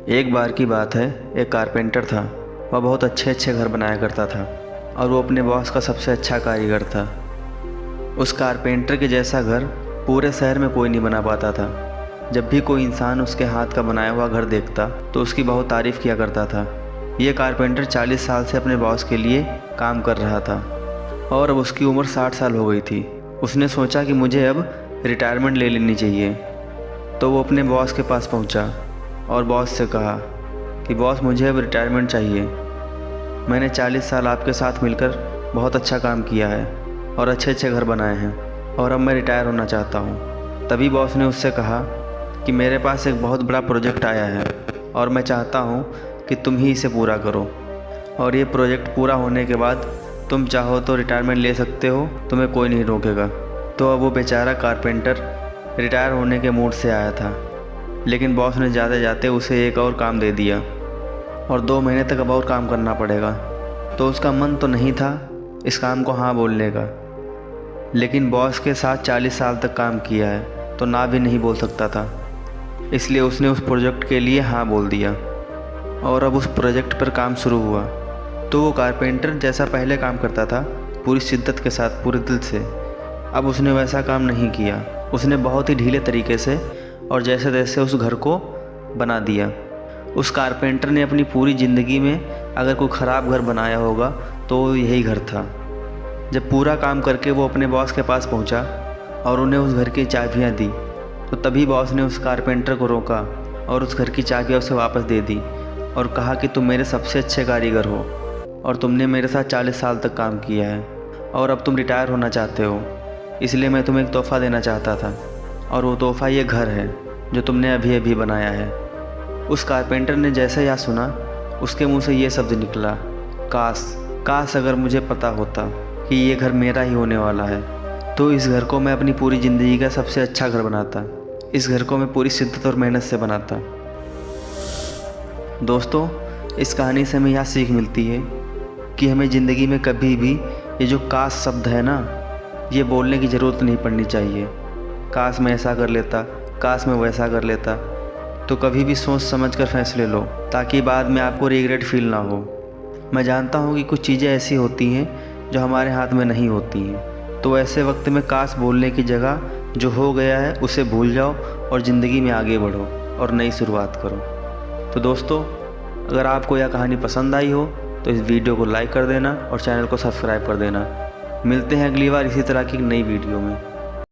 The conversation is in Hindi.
एक बार की बात है, एक कारपेंटर था। वह बहुत अच्छे अच्छे घर बनाया करता था और वो अपने बॉस का सबसे अच्छा कारीगर था। उस कारपेंटर के जैसा घर पूरे शहर में कोई नहीं बना पाता था। जब भी कोई इंसान उसके हाथ का बनाया हुआ घर देखता तो उसकी बहुत तारीफ़ किया करता था। ये कारपेंटर 40 साल से अपने बॉस के लिए काम कर रहा था और अब उसकी उम्र 60 साल हो गई थी। उसने सोचा कि मुझे अब रिटायरमेंट ले लेनी चाहिए। तो वो अपने बॉस के पास पहुंचा और बॉस से कहा कि बॉस, मुझे अब रिटायरमेंट चाहिए। मैंने 40 साल आपके साथ मिलकर बहुत अच्छा काम किया है और अच्छे अच्छे घर बनाए हैं और अब मैं रिटायर होना चाहता हूँ। तभी बॉस ने उससे कहा कि मेरे पास एक बहुत बड़ा प्रोजेक्ट आया है और मैं चाहता हूँ कि तुम ही इसे पूरा करो, और ये प्रोजेक्ट पूरा होने के बाद तुम चाहो तो रिटायरमेंट ले सकते हो, तुम्हें कोई नहीं रोकेगा। तो अब वो बेचारा कारपेंटर रिटायर होने के मूड से आया था, लेकिन बॉस ने जाते जाते उसे एक और काम दे दिया और 2 महीने तक अब और काम करना पड़ेगा। तो उसका मन तो नहीं था इस काम को हाँ बोलने का, लेकिन बॉस के साथ 40 साल तक काम किया है तो ना भी नहीं बोल सकता था। इसलिए उसने उस प्रोजेक्ट के लिए हाँ बोल दिया और अब उस प्रोजेक्ट पर काम शुरू हुआ। तो वो कारपेंटर जैसा पहले काम करता था पूरी शिद्दत के साथ, पूरे दिल से, अब उसने वैसा काम नहीं किया। उसने बहुत ही ढीले तरीके से और जैसे तैसे उस घर को बना दिया। उस कारपेंटर ने अपनी पूरी ज़िंदगी में अगर कोई ख़राब घर बनाया होगा तो यही घर था। जब पूरा काम करके वो अपने बॉस के पास पहुंचा और उन्हें उस घर की चाबियां दी, तो तभी बॉस ने उस कारपेंटर को रोका और उस घर की चाबियां उसे वापस दे दी और कहा कि तुम मेरे सबसे अच्छे कारीगर हो और तुमने मेरे साथ 40 साल तक काम किया है और अब तुम रिटायर होना चाहते हो, इसलिए मैं तुम्हें एक तोहफ़ा देना चाहता था और वो तोहफ़ा ये घर है जो तुमने अभी अभी बनाया है। उस कारपेंटर ने जैसे यह सुना, उसके मुंह से ये शब्द निकला, काश अगर मुझे पता होता कि ये घर मेरा ही होने वाला है तो इस घर को मैं अपनी पूरी ज़िंदगी का सबसे अच्छा घर बनाता। इस घर को मैं पूरी शिद्दत और मेहनत से बनाता। दोस्तों, इस कहानी से हमें यह सीख मिलती है कि हमें ज़िंदगी में कभी भी ये जो काश शब्द है ना, ये बोलने की ज़रूरत नहीं पड़नी चाहिए। काश मैं ऐसा कर लेता, काश मैं वैसा कर लेता। तो कभी भी सोच समझ कर फैसले लो ताकि बाद में आपको रिग्रेट फील ना हो। मैं जानता हूँ कि कुछ चीज़ें ऐसी होती हैं जो हमारे हाथ में नहीं होती हैं, तो ऐसे वक्त में काश बोलने की जगह जो हो गया है उसे भूल जाओ और ज़िंदगी में आगे बढ़ो और नई शुरुआत करो। तो दोस्तों, अगर आपको यह कहानी पसंद आई हो तो इस वीडियो को लाइक कर देना और चैनल को सब्सक्राइब कर देना। मिलते हैं अगली बार इसी तरह की नई वीडियो में।